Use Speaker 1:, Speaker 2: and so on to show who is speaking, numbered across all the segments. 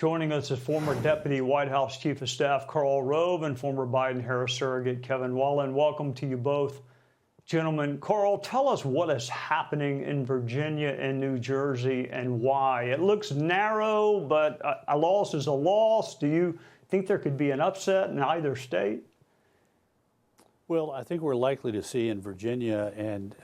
Speaker 1: Joining us is former Deputy White House Chief of Staff Karl Rove and former Biden-Harris surrogate Kevin Wallen. Welcome to you both. Gentlemen, Karl, tell us what is happening in Virginia and New Jersey and why. It looks narrow, but a loss is a loss. Do you think there could be an upset in either state?
Speaker 2: Well, I think we're likely to see in Virginia and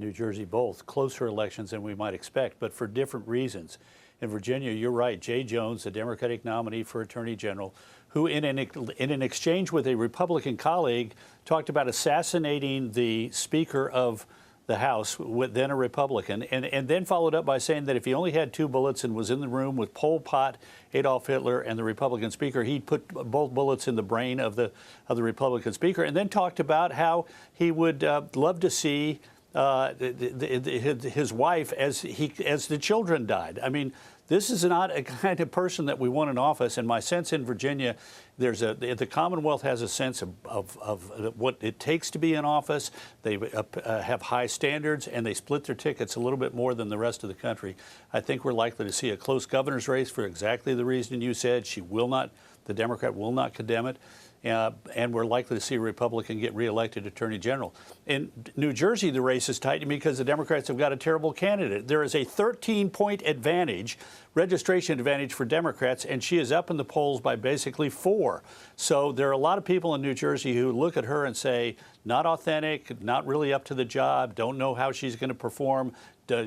Speaker 2: New Jersey both closer elections than we might expect, but for different reasons. In Virginia, you're right, Jay Jones, the Democratic nominee for Attorney General, who in an exchange with a Republican colleague talked about assassinating the Speaker of the House, then a Republican, and then followed up by saying that if he only had 2 bullets and was in the room with Pol Pot, Adolf Hitler, and the Republican Speaker, he'd put both bullets in the brain of the Republican Speaker, and then talked about how he would love to see his wife as the children died. I mean, this is not a kind of person that we want in office. And my sense in Virginia, the Commonwealth has a sense of what it takes to be in office. They have high standards, and they split their tickets a little bit more than the rest of the country. I think we're likely to see a close governor's race for exactly the reason you said. The Democrat will not condemn it. And we're likely to see a Republican get reelected Attorney General. In New Jersey, the race is tight because the Democrats have got a terrible candidate. There is a 13-point advantage, registration advantage for Democrats, and she is up in the polls by basically 4. So there are a lot of people in New Jersey who look at her and say, not authentic, not really up to the job, don't know how she's going to perform.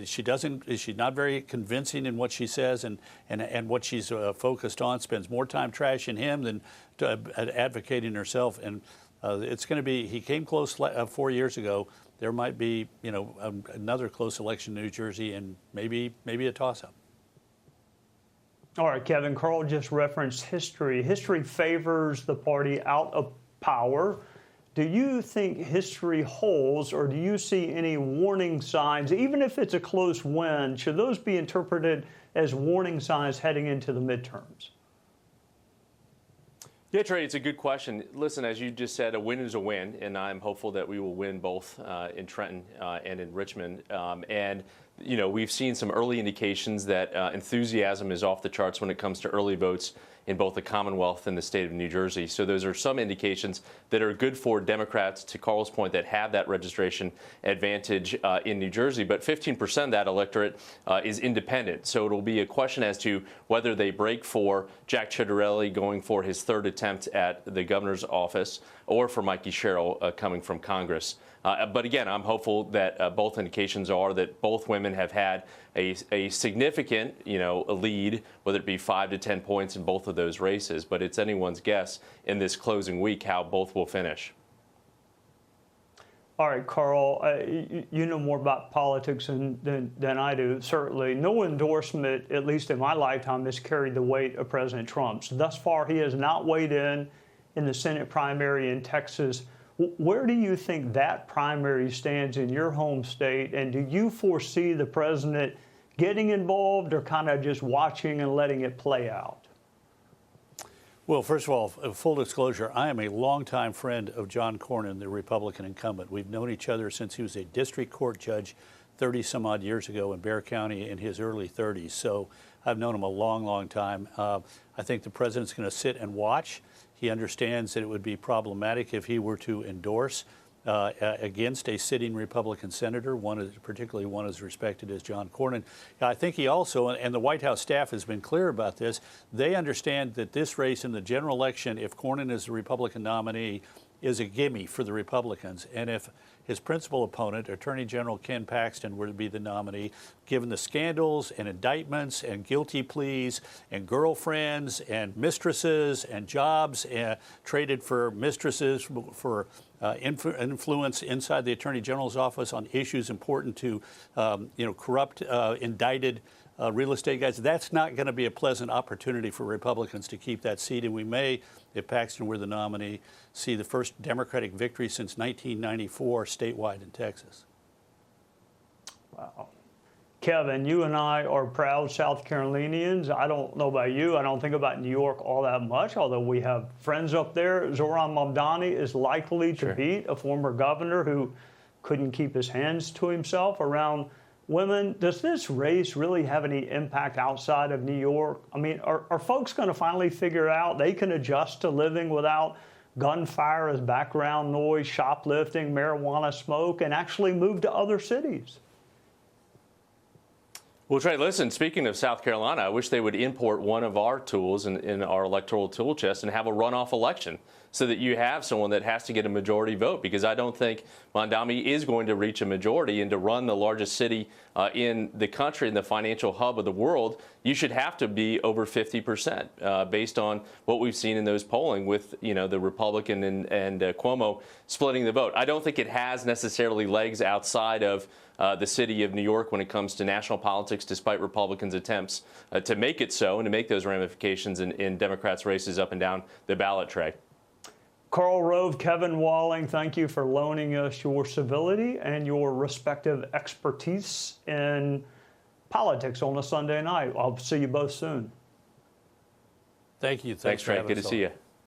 Speaker 2: She's not very convincing in what she says and what she's focused on, spends more time trashing him than advocating herself. And it's going to be, he came close 4 years ago. There might be, another close election in New Jersey and maybe a toss-up.
Speaker 1: All right, Kevin, Karl just referenced history. History favors the party out of power. Do you think history holds, or do you see any warning signs, even if it's a close win? Should those be interpreted as warning signs heading into the midterms?
Speaker 3: Yeah, Trey, it's a good question. Listen, as you just said, a win is a win, and I'm hopeful that we will win both in Trenton and in Richmond. And we've seen some early indications that enthusiasm is off the charts when it comes to early votes in both the Commonwealth and the state of New Jersey. So those are some indications that are good for Democrats, to Karl's point, that have that registration advantage in New Jersey. But 15% of that electorate is independent. So it'll be a question as to whether they break for Jack Ciattarelli going for his 3rd attempt at the governor's office, or for Mikey Sherrill coming from Congress. But again, I'm hopeful that both indications are that both women have had a significant, a lead, whether it be 5 to 10 points in both of those races. But it's anyone's guess in this closing week how both will finish.
Speaker 1: All right, Karl, you know more about politics than I do, certainly. No endorsement, at least in my lifetime, has carried the weight of President Trump's. Thus far, he has not weighed in the Senate primary in Texas. Where do you think that primary stands in your home state? And do you foresee the president getting involved, or kind of just watching and letting it play out?
Speaker 2: Well, first of all, full disclosure, I am a longtime friend of John Cornyn, the Republican incumbent. We've known each other since he was a district court judge 30-some-odd years ago in Bexar County in his early 30s. So I've known him a long, long time. I think the president's going to sit and watch. He understands that it would be problematic if he were to endorse against a sitting Republican senator, particularly one as respected as John Cornyn. I think he also, and the White House staff has been clear about this, they understand that this race in the general election, if Cornyn is the Republican nominee, is a gimme for the Republicans. And if his principal opponent, Attorney General Ken Paxton, were to be the nominee, given the scandals and indictments and guilty pleas and girlfriends and mistresses and jobs traded for mistresses for influence inside the Attorney General's office on issues important to, corrupt, indicted real estate guys, that's not going to be a pleasant opportunity for Republicans to keep that seat. And we may, if Paxton were the nominee, see the first Democratic victory since 1994 statewide in Texas.
Speaker 1: Wow. Kevin, you and I are proud South Carolinians. I don't know about you. I don't think about New York all that much, although we have friends up there. Zohran Mamdani is likely to beat a former governor who couldn't keep his hands to himself around women, does this race really have any impact outside of New York? I mean, are folks going to finally figure out they can adjust to living without gunfire as background noise, shoplifting, marijuana smoke, and actually move to other cities?
Speaker 3: Well, Trey, listen, speaking of South Carolina, I wish they would import one of our tools in our electoral tool chest and have a runoff election so that you have someone that has to get a majority vote, because I don't think Mondami is going to reach a majority. And to run the largest city in the country and the financial hub of the world, you should have to be over 50% based on what we've seen in those polling with, the Republican and Cuomo splitting the vote. I don't think it has necessarily legs outside of the city of New York when it comes to national politics, despite Republicans' attempts to make it so and to make those ramifications in Democrats' races up and down the ballot tray.
Speaker 1: Karl Rove, Kevin Walling, thank you for loaning us your civility and your respective expertise in politics on a Sunday night. I'll see you both soon.
Speaker 2: Thank you.
Speaker 3: Thanks, Trey. Good to see you.